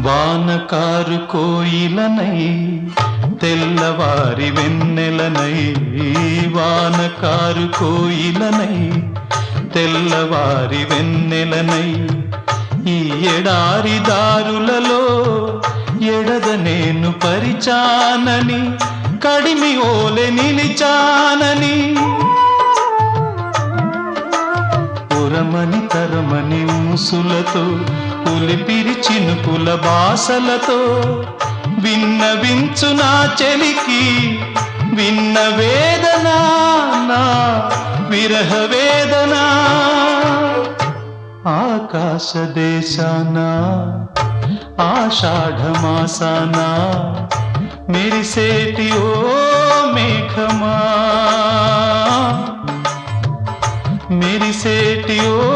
వానకారు కోయిలనై తెల్లవారి వెన్నెలనై, వానకారు కోయిలనై తెల్లవారి వెన్నెలనై, ఈ ఎడారి దారులలో ఎడద నేను పరిచానని, కడిమి ఓలె నిలిచానని, ఉరమని తరమని ఊసులతో ఉలిపిరి చినుకుల బాసలతో విన్నవించు నా చెలికి విన్న వేదన, నా విరహ వేదన. ఆకాశ దేశాన ఆషాఢమాసాన మెరిసేటి ఓ మేఘమా, మెరిసేటి ఓ